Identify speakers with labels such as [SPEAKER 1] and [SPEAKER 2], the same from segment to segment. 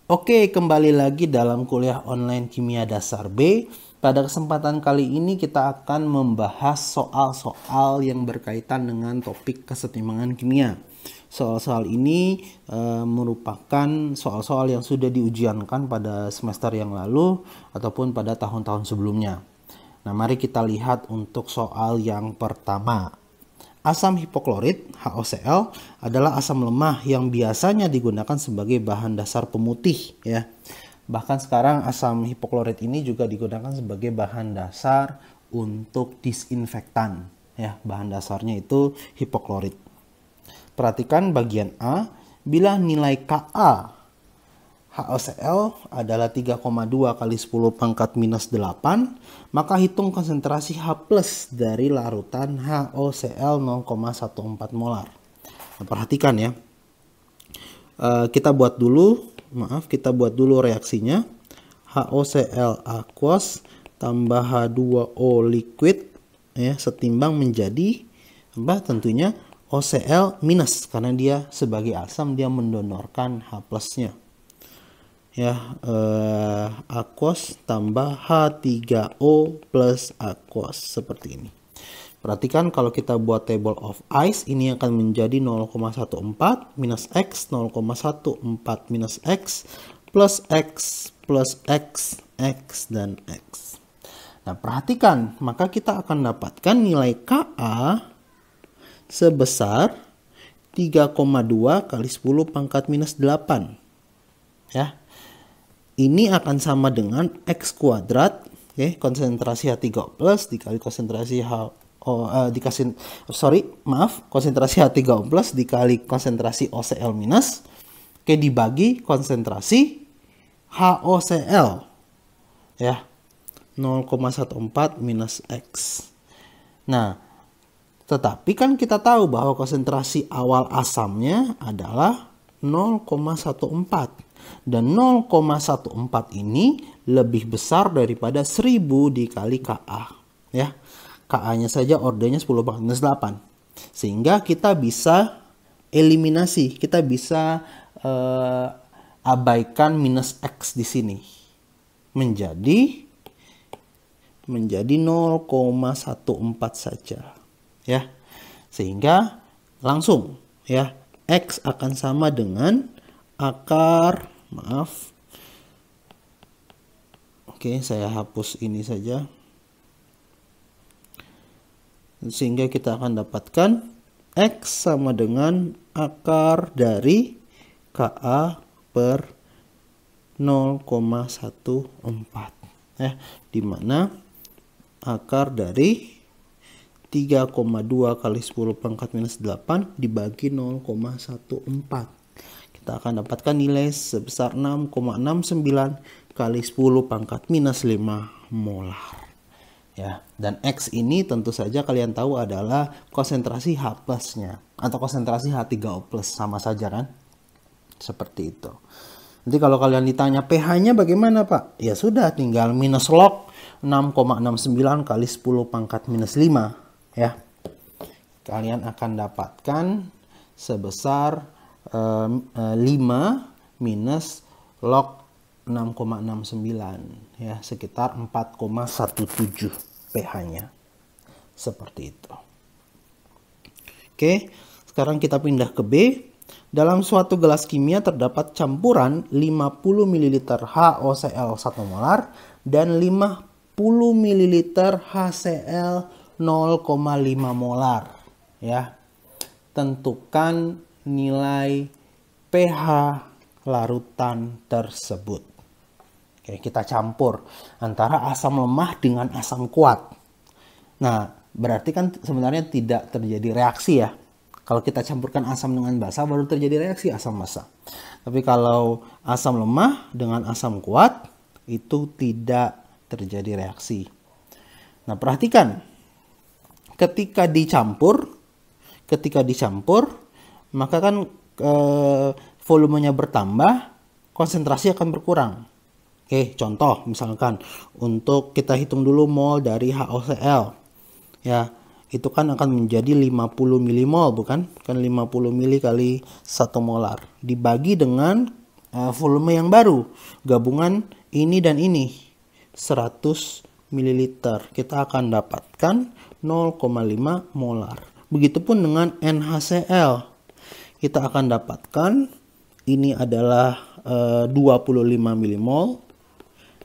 [SPEAKER 1] Oke, kembali lagi dalam kuliah online Kimia Dasar B. Pada kesempatan kali ini kita akan membahas soal-soal yang berkaitan dengan topik kesetimbangan kimia. Soal-soal ini merupakan soal-soal yang sudah diujiankan pada semester yang lalu ataupun pada tahun-tahun sebelumnya. Nah, mari kita lihat untuk soal yang pertama. Asam hipoklorit (HOCl) adalah asam lemah yang biasanya digunakan sebagai bahan dasar pemutih ya. Bahkan sekarang asam hipoklorit ini juga digunakan sebagai bahan dasar untuk disinfektan ya. Bahan dasarnya itu hipoklorit. Perhatikan bagian A, bila nilai Ka HOCl adalah 3,2 kali 10 pangkat minus 8, maka hitung konsentrasi H+ dari larutan HOCl 0,14 molar. Nah, perhatikan ya. Kita buat dulu reaksinya. HOCl aqueous tambah H2O liquid ya, setimbang menjadi tentunya OCl minus, karena dia sebagai asam dia mendonorkan H+-nya. Ya, aqueous tambah H3O plus aqueous seperti ini. Perhatikan kalau kita buat table of ice, ini akan menjadi 0,14 minus X, 0,14 minus X, plus X, X, dan X. Nah, perhatikan, maka kita akan dapatkan nilai Ka sebesar 3,2 kali 10 pangkat minus 8. Ya. Ini akan sama dengan X kuadrat, konsentrasi H3O plus dikali konsentrasi konsentrasi H3O plus dikali konsentrasi OCl minus, dibagi konsentrasi HOCl, ya, 0,14 minus X. Nah, tetapi kan kita tahu bahwa konsentrasi awal asamnya adalah 0,14. Dan 0,14 ini lebih besar daripada 1000 dikali Ka. Ya. Ka-nya saja ordernya 10 pangkat minus 8. Sehingga kita bisa eliminasi, kita bisa abaikan minus X di sini. Menjadi 0,14 saja. Ya. Sehingga langsung ya, X akan sama dengan akar, Oke, saya hapus ini saja. Sehingga kita akan dapatkan X sama dengan akar dari Ka per 0,14. Ya, dimana akar dari 3,2 kali 10 pangkat minus 8 dibagi 0,14. Kita akan dapatkan nilai sebesar 6,69 kali 10 pangkat minus 5 molar. Ya, dan X ini tentu saja kalian tahu adalah konsentrasi H+-nya atau konsentrasi H3O+, sama saja kan? Seperti itu. Nanti kalau kalian ditanya pH-nya bagaimana, Pak? Ya sudah, tinggal minus log 6,69 kali 10 pangkat minus 5, ya. Kalian akan dapatkan sebesar 5 minus log 6,69 ya, sekitar 4,17 pH-nya. Seperti itu. Oke, sekarang kita pindah ke B. Dalam suatu gelas kimia terdapat campuran 50 ml HOCl 1 molar dan 50 ml HCl 0,5 molar ya. Tentukan nilai pH larutan tersebut. Oke, kita campur antara asam lemah dengan asam kuat. Nah, berarti kan sebenarnya tidak terjadi reaksi ya. Kalau kita campurkan asam dengan basa baru terjadi reaksi asam basa. Tapi kalau asam lemah dengan asam kuat itu tidak terjadi reaksi. Nah, perhatikan. Ketika dicampur maka kan volumenya bertambah, konsentrasi akan berkurang. Oke, contoh misalkan untuk kita hitung dulu mol dari HOCl. Ya, itu kan akan menjadi 50 milimol bukan? Kan 50 mili kali 1 molar. Dibagi dengan volume yang baru, gabungan ini dan ini 100 ml. Kita akan dapatkan 0,5 molar. Begitupun dengan NaCl. Kita akan dapatkan ini adalah 25 mmol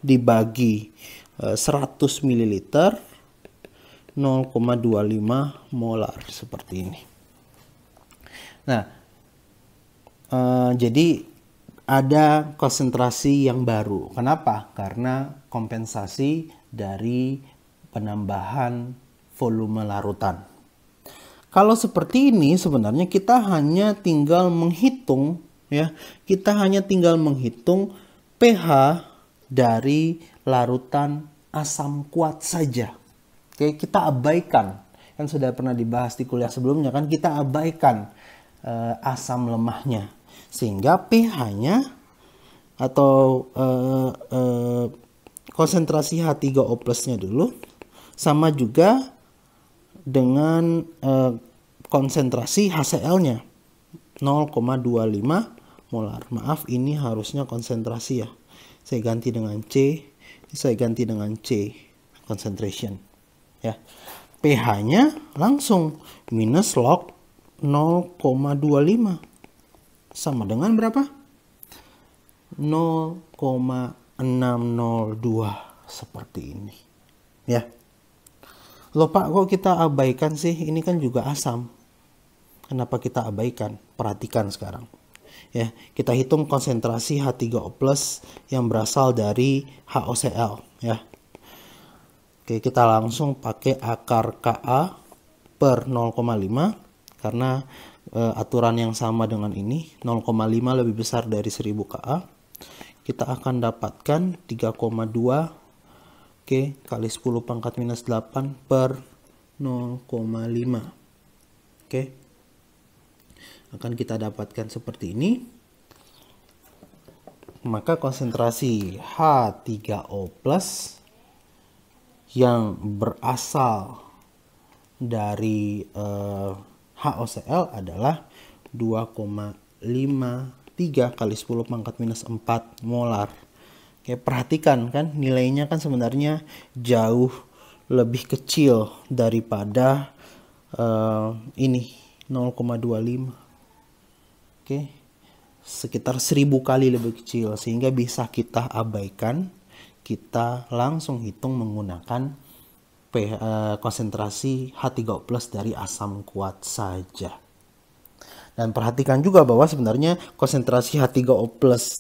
[SPEAKER 1] dibagi 100 ml 0,25 molar seperti ini. Nah, jadi ada konsentrasi yang baru. Kenapa? Karena kompensasi dari penambahan volume larutan. Kalau seperti ini sebenarnya kita hanya tinggal menghitung ya. Kita hanya tinggal menghitung pH dari larutan asam kuat saja. Oke, kita abaikan. Kan sudah pernah dibahas di kuliah sebelumnya kan, kita abaikan asam lemahnya. Sehingga pH-nya atau konsentrasi H3O plus-nya dulu sama juga dengan konsentrasi HCl-nya 0,25 molar. Maaf, ini harusnya konsentrasi ya. Saya ganti dengan C, saya ganti dengan C, concentration. Ya. pH-nya langsung minus log 0,25. Sama dengan berapa? 0,602 seperti ini. Ya. Loh Pak, kok kita abaikan sih? Ini kan juga asam. Kenapa kita abaikan? Perhatikan sekarang. Ya, kita hitung konsentrasi H3O+ yang berasal dari HOCl ya. Oke, kita langsung pakai akar Ka per 0,5 karena aturan yang sama dengan ini, 0,5 lebih besar dari 1000 Ka. Kita akan dapatkan 3,2 kali 10 pangkat minus 8 per 0,5. Oke. Akan kita dapatkan seperti ini. Maka konsentrasi H3O+ yang berasal dari HOCl adalah 2,53 kali 10 pangkat minus 4 molar. Oke, perhatikan kan nilainya kan sebenarnya jauh lebih kecil daripada ini 0,25. Oke, sekitar 1000 kali lebih kecil, sehingga bisa kita abaikan. Kita langsung hitung menggunakan konsentrasi H3O+ dari asam kuat saja. Dan perhatikan juga bahwa sebenarnya konsentrasi H3O+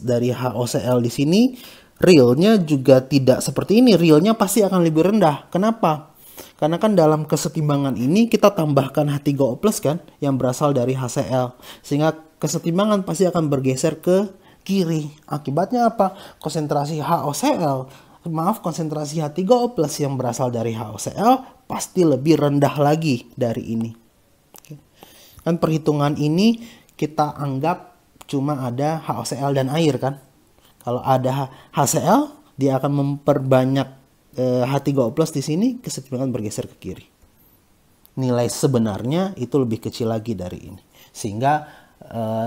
[SPEAKER 1] dari HOCl di sini realnya juga tidak seperti ini. Realnya pasti akan lebih rendah. Kenapa? Karena kan dalam kesetimbangan ini kita tambahkan H3O+ kan yang berasal dari HCl. Sehingga kesetimbangan pasti akan bergeser ke kiri. Akibatnya apa? Konsentrasi H3O+ yang berasal dari HOCl pasti lebih rendah lagi dari ini. Kan perhitungan ini kita anggap cuma ada HOCl dan air kan. Kalau ada HCl, dia akan memperbanyak H3O+ di sini, kesetimbangan bergeser ke kiri. Nilai sebenarnya itu lebih kecil lagi dari ini. Sehingga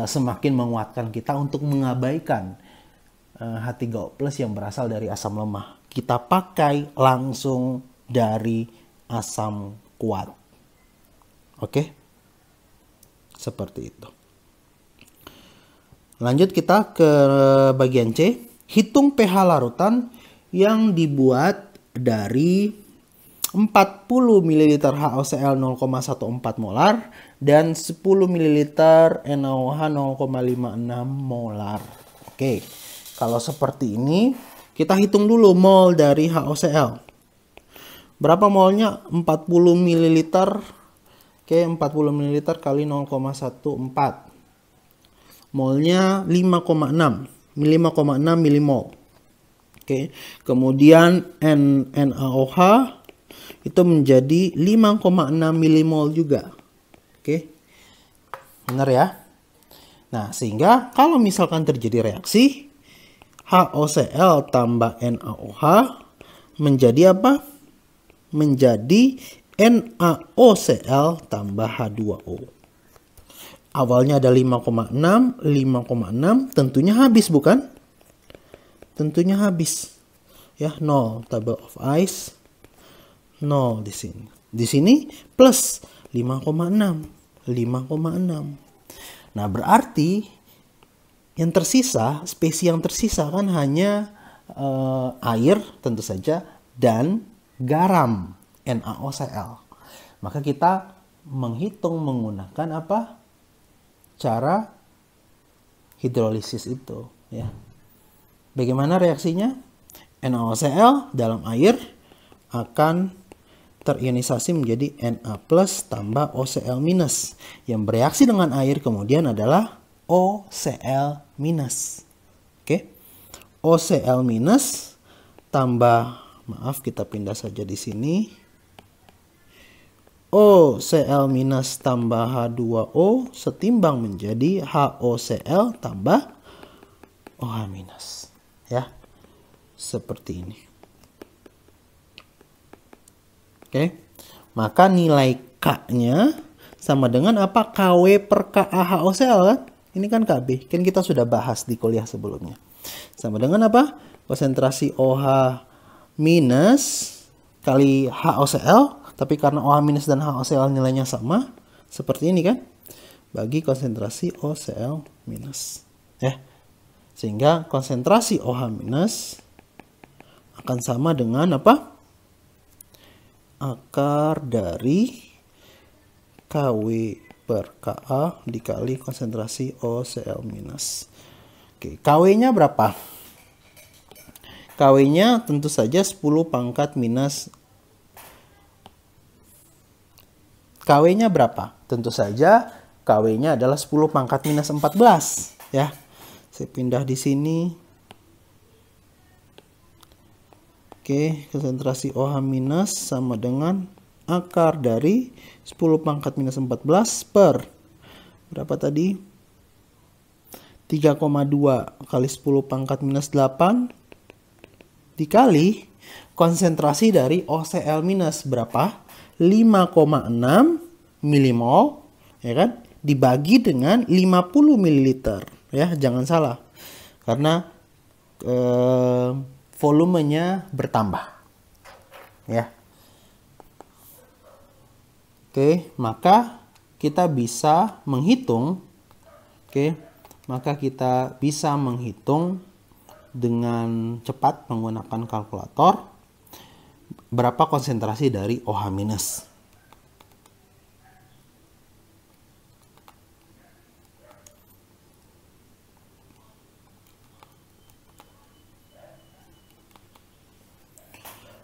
[SPEAKER 1] semakin menguatkan kita untuk mengabaikan H3O+ yang berasal dari asam lemah. Kita pakai langsung dari asam kuat. Oke? Seperti itu. Lanjut kita ke bagian C. Hitung pH larutan yang dibuat dari 40 ml HOCl 0,14 molar dan 10 ml NaOH 0,56 molar. Oke. Kalau seperti ini, kita hitung dulu mol dari HOCl. Berapa molnya? 40 ml. Oke, 40 ml kali 0,14. Molnya 5,6 milimol. Oke. Kemudian NaOH itu menjadi 5,6 milimol juga. Oke. Benar ya? Nah, sehingga kalau misalkan terjadi reaksi HOCl tambah NaOH menjadi apa? Menjadi NaOCl tambah H2O. Awalnya ada 5,6, 5,6, tentunya habis bukan? Tentunya habis. Ya, 0 table of ice. 0 di sini. Di sini plus 5,6. 5,6. Nah, berarti yang tersisa, spesies yang tersisa kan hanya air tentu saja dan garam NaOCl. Maka kita menghitung menggunakan apa? Cara hidrolisis itu, ya. Bagaimana reaksinya? NaOCl dalam air akan terionisasi menjadi Na plus tambah OCl minus. Yang bereaksi dengan air kemudian adalah OCl minus. Oke. OCl minus tambah, maaf kita pindah saja di sini. OCl minus tambah H2O setimbang menjadi HOCl tambah OH minus. Ya. Seperti ini. Oke. Maka nilai K-nya sama dengan apa? KW per KaHOCl kan? Ini kan KB. Kan kita sudah bahas di kuliah sebelumnya. Sama dengan apa? Konsentrasi OH minus kali HOCl. Tapi karena OH minus dan HOCl nilainya sama. Seperti ini kan? Bagi konsentrasi OCl minus. Ya. Sehingga konsentrasi OH minus akan sama dengan apa? Akar dari KW per Ka dikali konsentrasi OCl minus. Oke, KW-nya berapa? KW-nya tentu saja 10 pangkat minus. KW-nya berapa? Tentu saja KW-nya adalah 10 pangkat minus 14. Ya, saya pindah di sini. Oke, konsentrasi OH minus sama dengan akar dari 10 pangkat minus 14 per berapa tadi? 3,2 kali 10 pangkat minus 8 dikali konsentrasi dari OCl minus berapa? 5,6 milimol, ya kan? Dibagi dengan 50 ml. Ya, jangan salah. Karena volumenya bertambah. Ya. Oke, maka kita bisa menghitung. Oke, maka kita bisa menghitung dengan cepat menggunakan kalkulator berapa konsentrasi dari OH minus.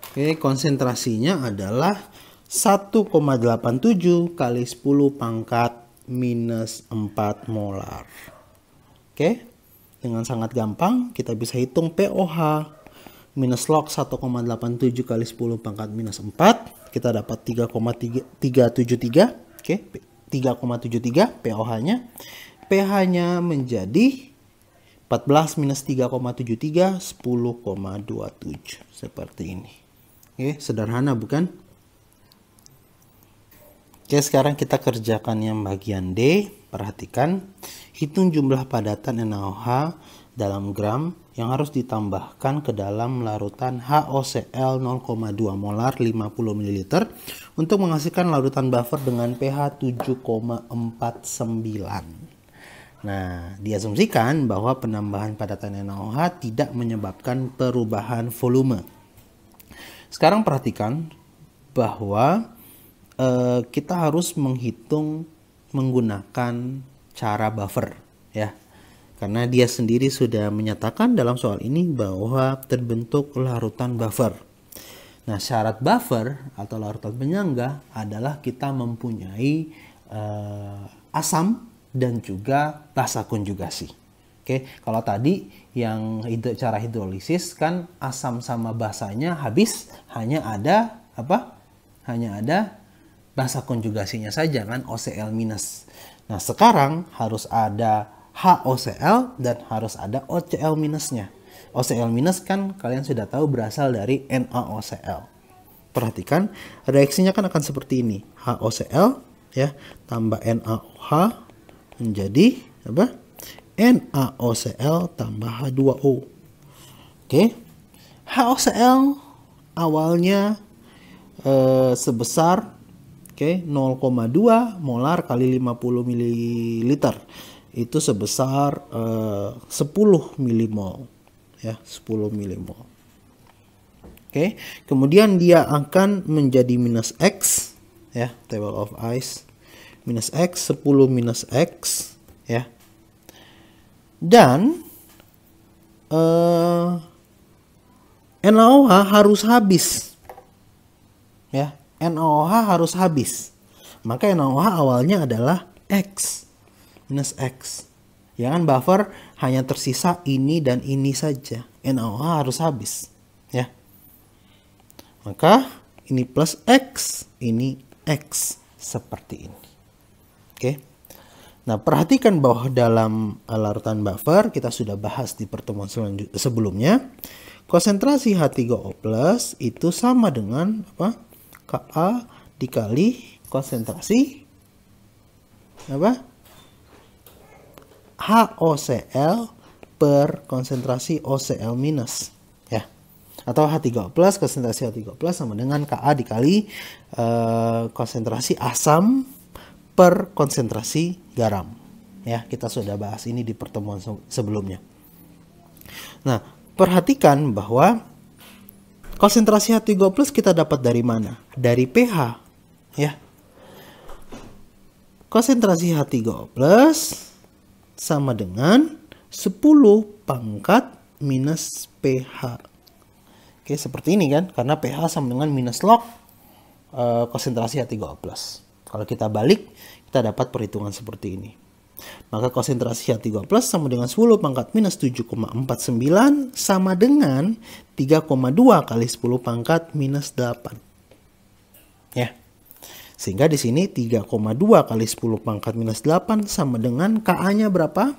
[SPEAKER 1] Oke, konsentrasinya adalah 1,87 kali 10 pangkat minus 4 molar. Oke, dengan sangat gampang kita bisa hitung POH minus log 1,87 kali 10 pangkat minus 4. Kita dapat 3,373. Oke, 3,73 POH-nya. pH-nya menjadi 14 minus 3,73, 10,27. Seperti ini. Oke, sederhana bukan? Oke, sekarang kita kerjakan yang bagian D. Perhatikan, hitung jumlah padatan NaOH dalam gram yang harus ditambahkan ke dalam larutan HOCl 0,2 molar 50 ml untuk menghasilkan larutan buffer dengan pH 7,49. Nah, diasumsikan bahwa penambahan padatan NaOH tidak menyebabkan perubahan volume. Sekarang perhatikan bahwa kita harus menghitung menggunakan cara buffer, ya. Karena dia sendiri sudah menyatakan dalam soal ini bahwa terbentuk larutan buffer. Nah, syarat buffer atau larutan penyangga adalah kita mempunyai asam dan juga basa konjugasi. Oke, kalau tadi yang cara hidrolisis kan asam sama basanya habis, hanya ada apa? Hanya ada basa konjugasinya saja kan, OCl minus. Nah, sekarang harus ada HOCl dan harus ada OCl minusnya. OCl minus kan kalian sudah tahu berasal dari NaOCl. Perhatikan, reaksinya kan akan seperti ini. HOCl ya, tambah NaOH menjadi apa? NaOCl tambah H2O. Oke. HOCl awalnya sebesar 0,2 molar kali 50 ml. Itu sebesar 10 milimol ya, 10 milimol. Oke, kemudian dia akan menjadi minus X ya, table of ice minus X, 10 minus X ya. Dan NaOH harus habis ya, NaOH harus habis. Maka NaOH awalnya adalah X minus X. Ya kan, buffer hanya tersisa ini dan ini saja. NaOH harus habis ya. Maka ini plus X, ini X seperti ini. Oke. Nah, perhatikan bahwa dalam larutan buffer kita sudah bahas di pertemuan sebelumnya. Konsentrasi H3O+ itu sama dengan apa? Ka dikali konsentrasi apa? HOCl per konsentrasi OCl minus ya. Atau H3O+, konsentrasi H3O+ sama dengan Ka dikali konsentrasi asam per konsentrasi garam. Ya, kita sudah bahas ini di pertemuan sebelumnya. Nah, perhatikan bahwa konsentrasi H3O+ kita dapat dari mana? Dari pH ya. Konsentrasi H3O+ sama dengan 10 pangkat minus pH. Oke, seperti ini kan, karena pH sama dengan minus log konsentrasi H3O+. Kalau kita balik, kita dapat perhitungan seperti ini. Maka konsentrasi H3O+ sama dengan 10 pangkat minus 7,49 sama dengan 3,2 kali 10 pangkat minus 8. Ya. Sehingga di sini 3,2 kali 10 pangkat minus 8 sama dengan Ka-nya berapa?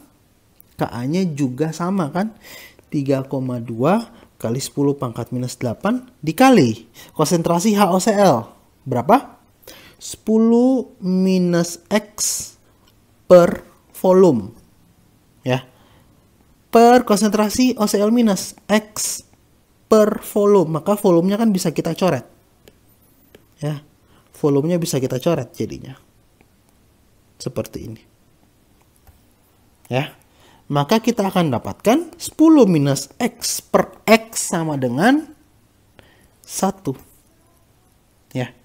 [SPEAKER 1] Ka-nya juga sama kan? 3,2 kali 10 pangkat minus 8 dikali konsentrasi HOCl. Berapa? 10 minus X per volume. Ya. Per konsentrasi OCl minus X per volume. Maka volumenya kan bisa kita coret. Ya. Volumenya bisa kita coret jadinya. Seperti ini. Ya. Maka kita akan dapatkan 10 minus X per X sama dengan 1. Ya.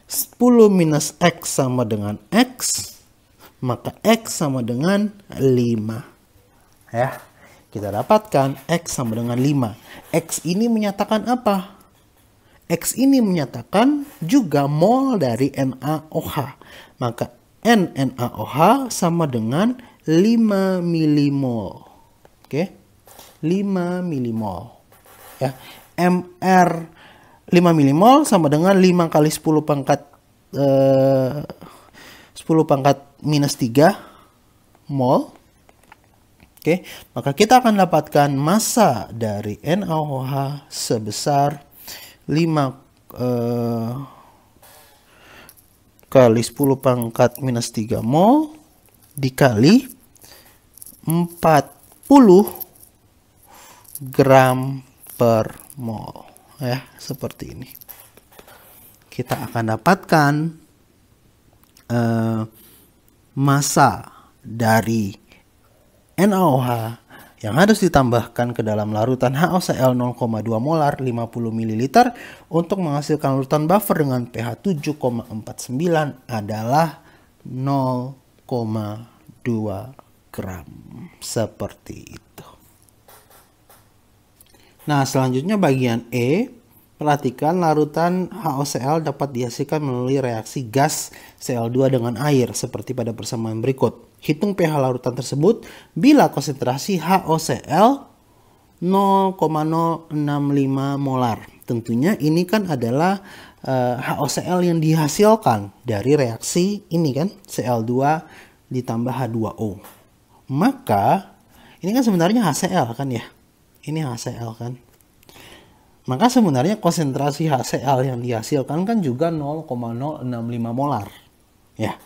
[SPEAKER 1] 10 minus X sama dengan X. Maka X sama dengan 5. Ya. Kita dapatkan X sama dengan 5. X ini menyatakan apa? X ini menyatakan juga mol dari NaOH. Maka NaOH sama dengan 5 milimol. Oke. 5 milimol. Ya. Mr 5 milimol sama dengan 5 kali 10 pangkat 10 pangkat minus 3 mol. Oke. Maka kita akan dapatkan massa dari NaOH sebesar 5 kali 10 pangkat minus 3 mol dikali 40 gram per mol. Ya, seperti ini. Kita akan dapatkan massa dari NaOH yang harus ditambahkan ke dalam larutan HOCl 0,2 molar 50 ml untuk menghasilkan larutan buffer dengan pH 7,49 adalah 0,2 gram. Seperti itu. Nah, selanjutnya bagian E. Perhatikan larutan HOCl dapat dihasilkan melalui reaksi gas Cl2 dengan air seperti pada persamaan berikut. Hitung pH larutan tersebut bila konsentrasi HOCl 0,065 molar. Tentunya ini kan adalah HOCl yang dihasilkan dari reaksi ini kan, Cl2 ditambah H2O. Maka ini kan sebenarnya HCl kan ya. Ini HCl kan. Maka sebenarnya konsentrasi HCl yang dihasilkan kan juga 0,065 molar. Ya.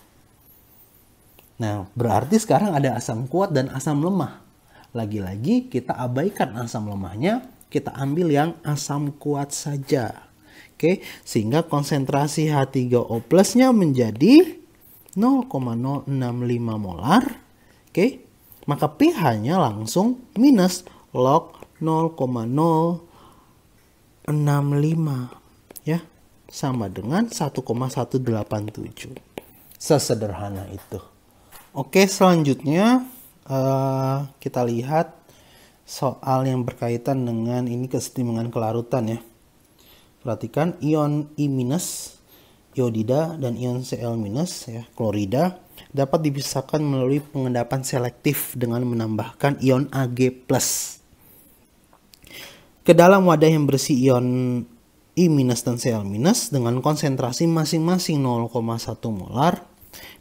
[SPEAKER 1] Nah, berarti sekarang ada asam kuat dan asam lemah. Lagi-lagi kita abaikan asam lemahnya, kita ambil yang asam kuat saja. Oke, sehingga konsentrasi H3O plusnya menjadi 0,065 molar. Oke, maka pH-nya langsung minus log 0,065 ya, sama dengan 1,187. Sesederhana itu. Oke, selanjutnya kita lihat soal yang berkaitan dengan ini kesetimbangan kelarutan ya. Perhatikan ion I-, iodida, dan ion Cl- ya, klorida dapat dipisahkan melalui pengendapan selektif dengan menambahkan ion Ag+. Ke dalam wadah yang berisi ion I- dan Cl- dengan konsentrasi masing-masing 0,1 molar,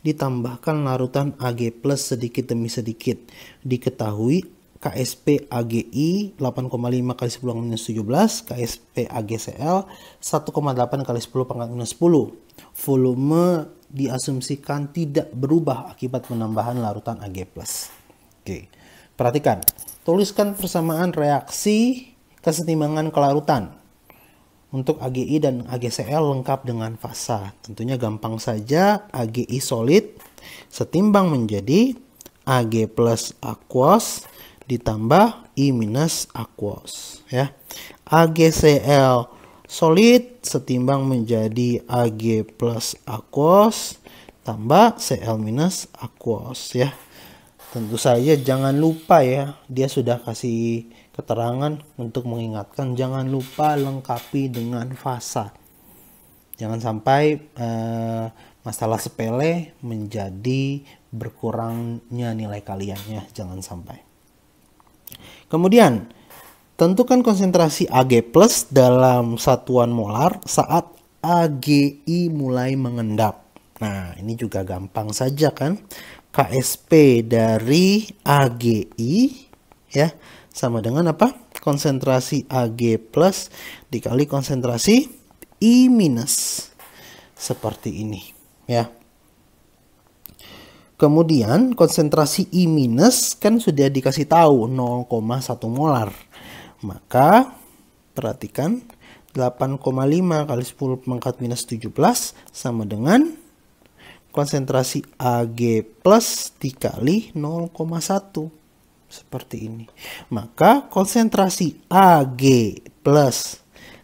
[SPEAKER 1] ditambahkan larutan Ag+ sedikit demi sedikit. Diketahui KSP AgI 8,5 kali 10⁻17, KSP AgCl 1,8 kali 10⁻10. Volume diasumsikan tidak berubah akibat penambahan larutan Ag+. Oke, perhatikan. Tuliskan persamaan reaksi kesetimbangan kelarutan. Untuk AgI dan AgCl lengkap dengan fasa. Tentunya gampang saja, AgI solid setimbang menjadi Ag+ aquos ditambah I- aquos ya. AgCl solid setimbang menjadi Ag+ aquos tambah Cl- aquos ya. Tentu saja jangan lupa ya, dia sudah kasih keterangan untuk mengingatkan jangan lupa lengkapi dengan fasa. Jangan sampai masalah sepele menjadi berkurangnya nilai kaliannya, jangan sampai. Kemudian, tentukan konsentrasi Ag+ dalam satuan molar saat AgI mulai mengendap. Nah, ini juga gampang saja kan. KSP dari AgI ya sama dengan apa? Konsentrasi Ag+ dikali konsentrasi I-. Seperti ini ya. Kemudian konsentrasi I- kan sudah dikasih tahu 0,1 molar. Maka perhatikan 8,5 kali 10⁻17 sama dengan konsentrasi Ag+ dikali 0,1. Seperti ini. Maka konsentrasi Ag+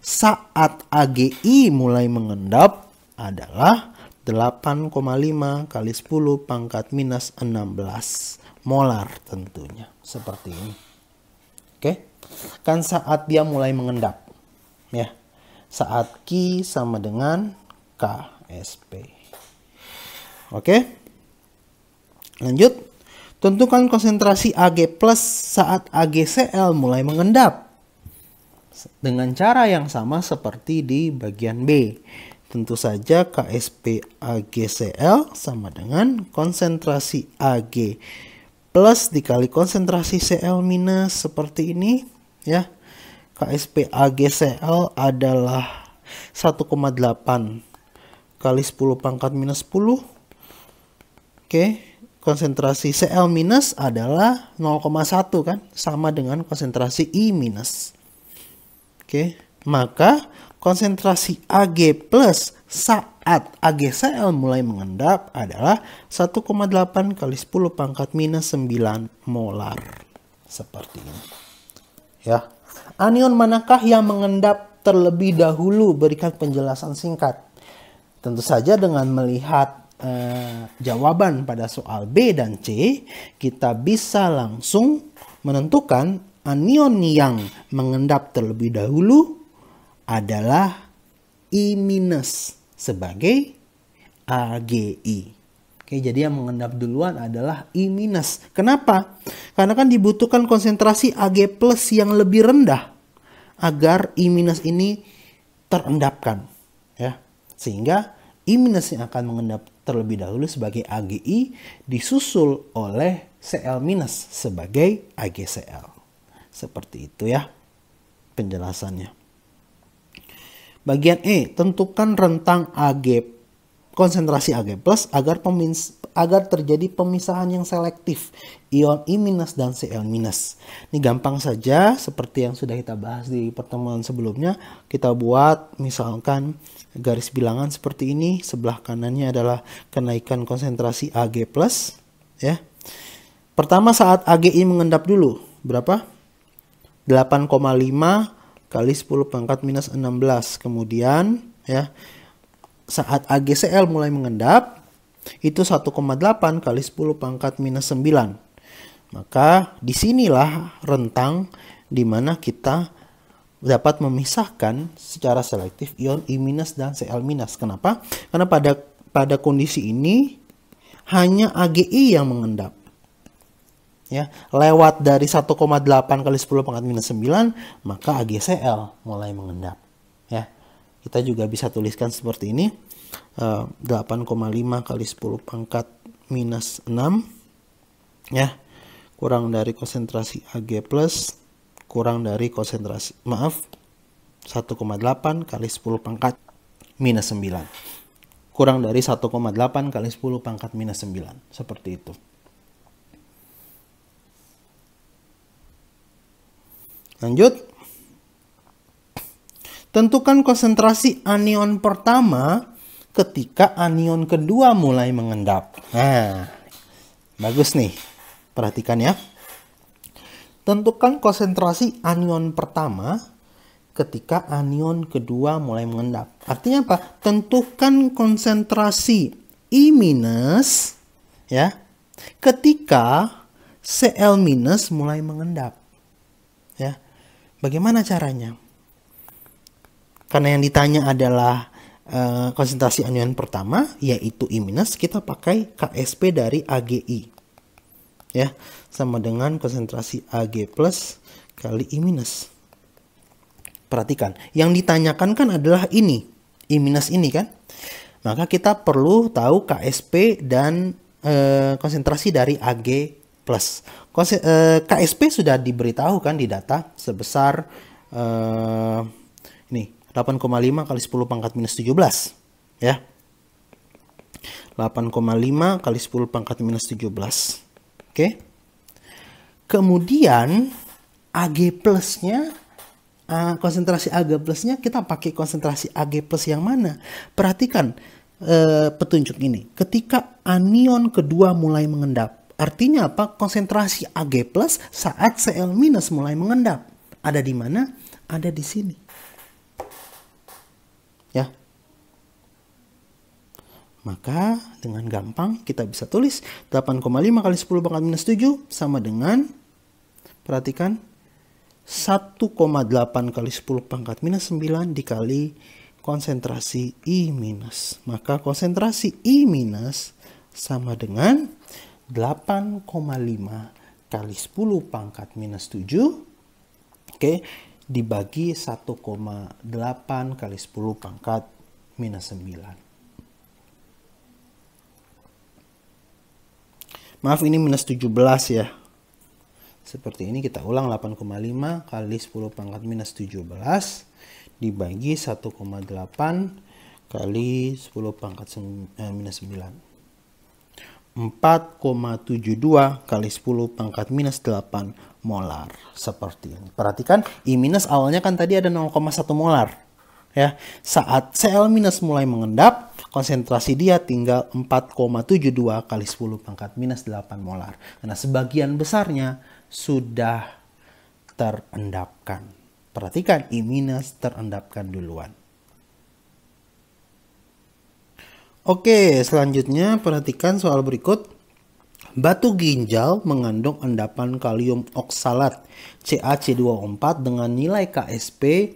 [SPEAKER 1] saat AgI mulai mengendap adalah 8,5 kali 10⁻16 molar tentunya. Seperti ini. Oke. Kan saat dia mulai mengendap. Ya. Saat Q sama dengan KSP. Oke. Lanjut. Tentukan konsentrasi Ag+ saat AgCl mulai mengendap. Dengan cara yang sama seperti di bagian B. Tentu saja KSP AgCl sama dengan konsentrasi Ag+ dikali konsentrasi Cl- seperti ini ya. KSP AgCl adalah 1,8 kali 10⁻10. Oke, konsentrasi Cl- adalah 0,1 kan, sama dengan konsentrasi I-. Oke, maka konsentrasi Ag+ saat AgCl mulai mengendap adalah 1,8 kali 10⁻⁹ molar. Seperti ini. Ya. Anion manakah yang mengendap terlebih dahulu? Berikan penjelasan singkat. Tentu saja dengan melihat jawaban pada soal B dan C, kita bisa langsung menentukan anion yang mengendap terlebih dahulu adalah I- sebagai AgI. Oke, jadi yang mengendap duluan adalah I-. Kenapa? Karena kan dibutuhkan konsentrasi Ag+ yang lebih rendah agar I- ini terendapkan, ya. Sehingga I- yang akan mengendap terlebih dahulu sebagai AgI disusul oleh Cl- sebagai AgCl. Seperti itu ya penjelasannya. Bagian E, tentukan rentang konsentrasi Ag+ agar agar terjadi pemisahan yang selektif ion I- dan Cl-. Ini gampang saja seperti yang sudah kita bahas di pertemuan sebelumnya. Kita buat misalkan garis bilangan seperti ini. Sebelah kanannya adalah kenaikan konsentrasi Ag+, ya. Pertama saat AgI mengendap dulu. Berapa? 8,5 kali 10 pangkat minus 16. Kemudian ya, saat AgCl mulai mengendap, itu 1,8 kali 10 pangkat minus 9. Maka disinilah rentang di mana kita dapat memisahkan secara selektif ion I- dan Cl-. Kenapa? Karena pada kondisi ini hanya AgI yang mengendap. Ya, lewat dari 1,8 kali 10 pangkat minus 9, maka AgCl mulai mengendap. Ya, kita juga bisa tuliskan seperti ini. 8,5 kali 10 pangkat minus 6, ya, kurang dari konsentrasi Ag+, kurang dari konsentrasi, 1,8 kali 10 pangkat minus 9. Kurang dari 1,8 kali 10 pangkat minus 9. Seperti itu. Lanjut. Tentukan konsentrasi anion pertama ketika anion kedua mulai mengendap. Nah, bagus nih. Perhatikan ya. Tentukan konsentrasi anion pertama ketika anion kedua mulai mengendap. Artinya apa? Tentukan konsentrasi I- ya ketika Cl- mulai mengendap. Ya. Bagaimana caranya? Karena yang ditanya adalah konsentrasi anion pertama, yaitu I-, kita pakai Ksp dari AgI. Ya, sama dengan konsentrasi Ag+ kali I-. Perhatikan, yang ditanyakan kan adalah ini, I- ini kan. Maka kita perlu tahu Ksp dan konsentrasi dari Ag+. Ksp sudah diberitahu kan di data sebesar ini 8,5 kali 10 pangkat minus 17, ya. 8,5 kali 10 pangkat minus 17. Oke. Kemudian Ag+-nya, konsentrasi Ag+-nya kita pakai konsentrasi Ag+ yang mana? Perhatikan petunjuk ini. Ketika anion kedua mulai mengendap. Artinya apa? Konsentrasi Ag+ saat Cl- mulai mengendap. Ada di mana? Ada di sini. Ya. Maka dengan gampang kita bisa tulis 8,5 kali 10 pangkat minus 7 sama dengan, perhatikan, 1,8 kali 10 pangkat minus 9 dikali konsentrasi I-. Maka konsentrasi I- sama dengan 8,5 kali 10 pangkat minus 7, oke, dibagi 1,8 kali 10 pangkat minus 9. Maaf, ini minus 17 ya. Seperti ini kita ulang, 8,5 kali 10 pangkat minus 17 dibagi 1,8 kali 10 pangkat minus 9. 4,72 kali 10 pangkat minus 8 molar. Seperti ini. Perhatikan, I- awalnya kan tadi ada 0,1 molar. Ya, saat Cl- mulai mengendap, konsentrasi dia tinggal 4,72 kali 10 pangkat minus 8 molar. Karena sebagian besarnya sudah terendapkan. Perhatikan, I- terendapkan duluan. Oke, selanjutnya perhatikan soal berikut. Batu ginjal mengandung endapan kalium oksalat CaC2O4 dengan nilai Ksp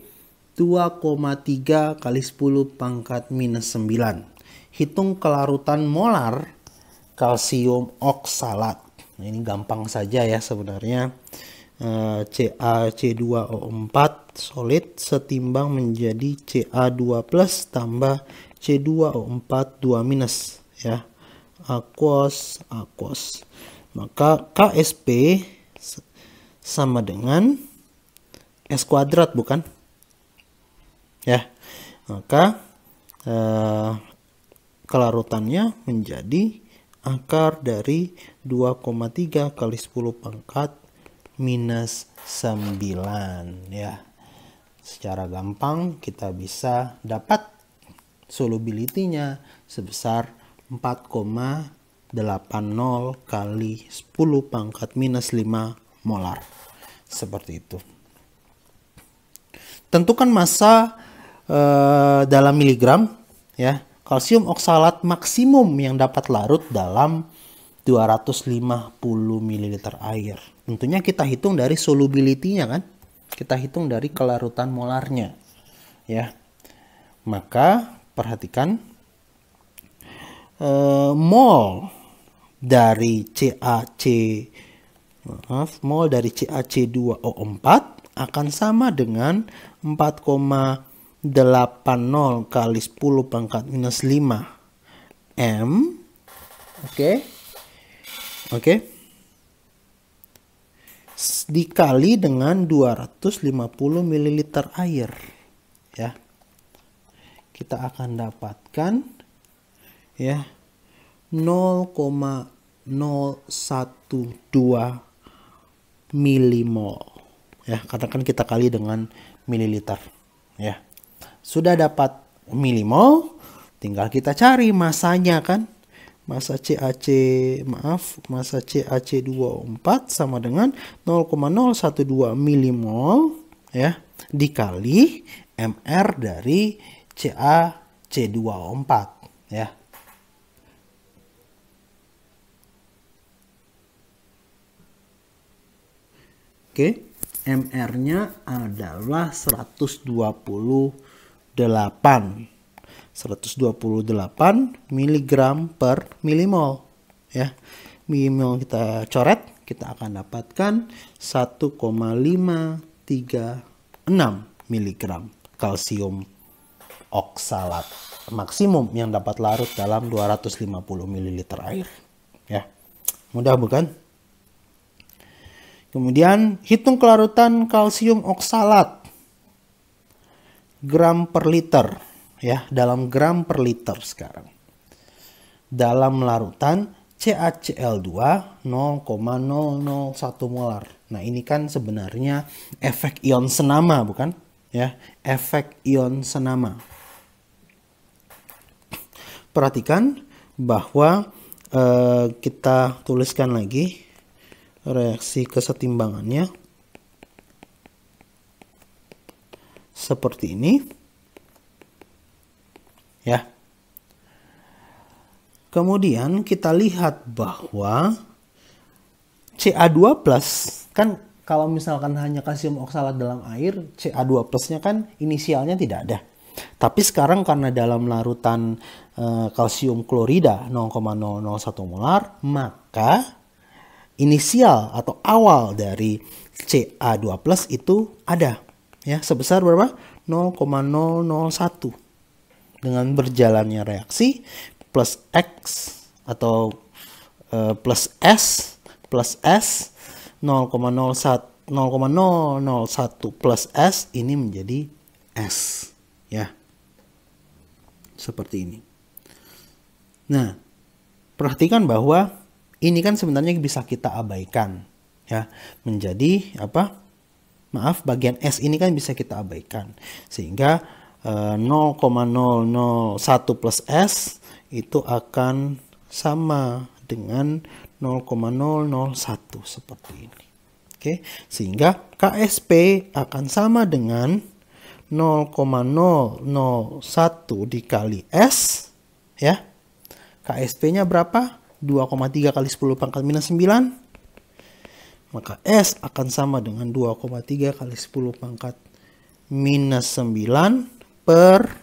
[SPEAKER 1] 2,3 kali 10 pangkat minus 9. Hitung kelarutan molar kalsium oksalat. Nah, ini gampang saja ya sebenarnya. CaC2O4 solid setimbang menjadi Ca2 plus tambah C2O4 2 minus, ya. Aquos. Maka Ksp sama dengan S kuadrat, bukan? Ya. Maka kelarutannya menjadi akar dari 2,3 kali 10 pangkat minus 9 ya. Secara gampang kita bisa dapat solubility-nya sebesar 4,80 kali 10 pangkat minus 5 molar. Seperti itu. Tentukan massa dalam miligram ya. Kalsium oksalat maksimum yang dapat larut dalam 250 ml air. Tentunya kita hitung dari solubility-nya kan. Kita hitung dari kelarutan molarnya. Ya. Maka perhatikan mol dari CaC2O4 akan sama dengan 4,80 kali 10 pangkat minus 5 M. Oke. Dikali dengan 250 ml air. Ya. Kita akan dapatkan ya 0,012 milimol. Ya, katakan kita kali dengan mililiter. Ya. Sudah dapat milimol, tinggal kita cari masanya kan. Massa CaC2O4 sama dengan 0,012 milimol ya dikali mR dari CaC2O4 ya. Oke, mR-nya adalah 128 mg per milimol ya. Milimol kita coret, kita akan dapatkan 1,536 mg kalsium oksalat maksimum yang dapat larut dalam 250 ml air ya. Mudah bukan? Kemudian hitung kelarutan kalsium oksalat gram per liter ya, dalam gram per liter sekarang. Dalam larutan CaCl2 0,001 molar. Nah, ini kan sebenarnya efek ion senama bukan? Ya, efek ion senama. Perhatikan bahwa kita tuliskan lagi reaksi kesetimbangannya seperti ini ya. Kemudian kita lihat bahwa Ca2+ kan kalau misalkan hanya kalsium oksalat dalam air, Ca2+-nya kan inisialnya tidak ada. Tapi sekarang karena dalam larutan kalsium klorida 0,001 molar, maka inisial atau awal dari Ca2+ itu ada ya, sebesar berapa? 0,001. Dengan berjalannya reaksi plus X atau plus S 0,001 plus S ini menjadi S ya. Seperti ini. Nah, perhatikan bahwa ini kan sebenarnya bisa kita abaikan ya, menjadi apa? Maaf, bagian S ini kan bisa kita abaikan sehingga 0,001 plus S itu akan sama dengan 0,001 seperti ini. Oke, sehingga KSP akan sama dengan 0,001 dikali S ya. KSP-nya berapa? 2,3 kali 10 pangkat minus 9. Maka S akan sama dengan 2,3 kali 10 pangkat minus 9 per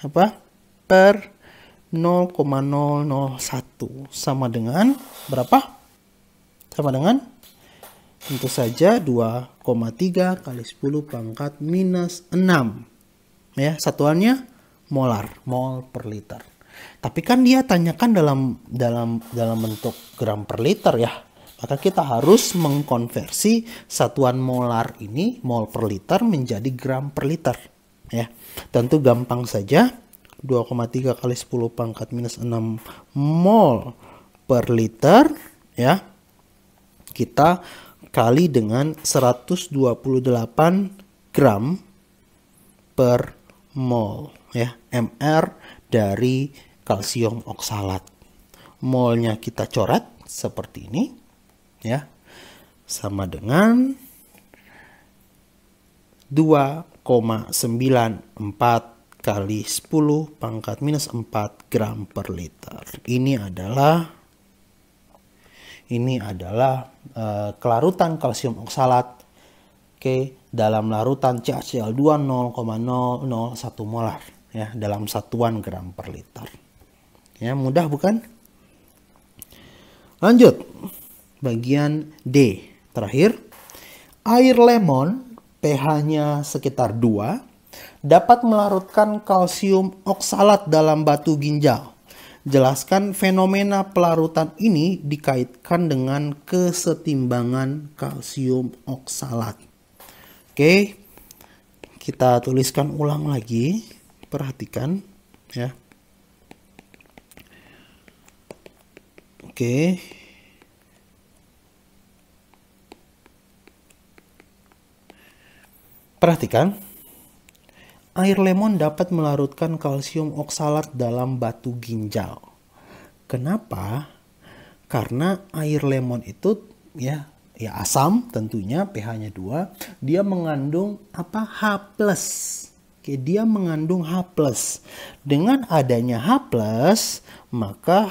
[SPEAKER 1] apa? Per 0,001 sama dengan berapa? Sama dengan tentu saja 2,3 kali 10 pangkat minus 6. Ya, satuannya molar, mol per liter. Tapi kan dia tanyakan dalam bentuk gram per liter ya. Maka kita harus mengkonversi satuan molar ini, mol per liter, menjadi gram per liter. Ya, tentu gampang saja. 2,3 kali 10 pangkat minus 6 mol per liter ya. Kita kali dengan 128 gram per mol ya, mR dari kalsium oksalat. Molnya kita coret seperti ini ya, sama dengan 2,94 kali 10 pangkat minus 4 gram per liter. Ini adalah kelarutan kalsium oksalat dalam larutan CaCl2 0,001 molar ya, dalam satuan gram per liter. Ya, mudah bukan? Lanjut. Bagian D terakhir. Air lemon pH-nya sekitar 2 dapat melarutkan kalsium oksalat dalam batu ginjal. Jelaskan fenomena pelarutan ini dikaitkan dengan kesetimbangan kalsium oksalat. Oke, kita tuliskan ulang lagi. Perhatikan ya. Oke. Perhatikan. Air lemon dapat melarutkan kalsium oksalat dalam batu ginjal. Kenapa? Karena air lemon itu ya asam tentunya, pH-nya 2. Dia mengandung apa? H+. Oke, dia mengandung H+. Dengan adanya H+, maka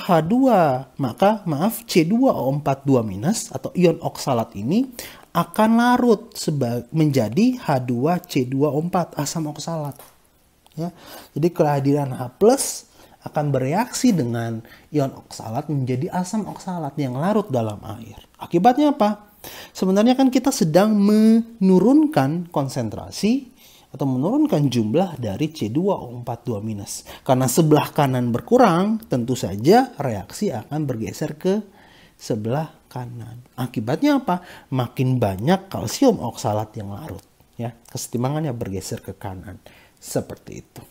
[SPEAKER 1] C2O42- atau ion oksalat ini akan larut menjadi H2C2O4, asam oksalat. Ya. Jadi kehadiran H+ akan bereaksi dengan ion oksalat menjadi asam oksalat yang larut dalam air. Akibatnya apa? Sebenarnya kan kita sedang menurunkan konsentrasi atau menurunkan jumlah dari C2O42-. Karena sebelah kanan berkurang, tentu saja reaksi akan bergeser ke sebelah kanan. Akibatnya apa? Makin banyak kalsium oksalat yang larut ya. Kesetimbangannya bergeser ke kanan. Seperti itu.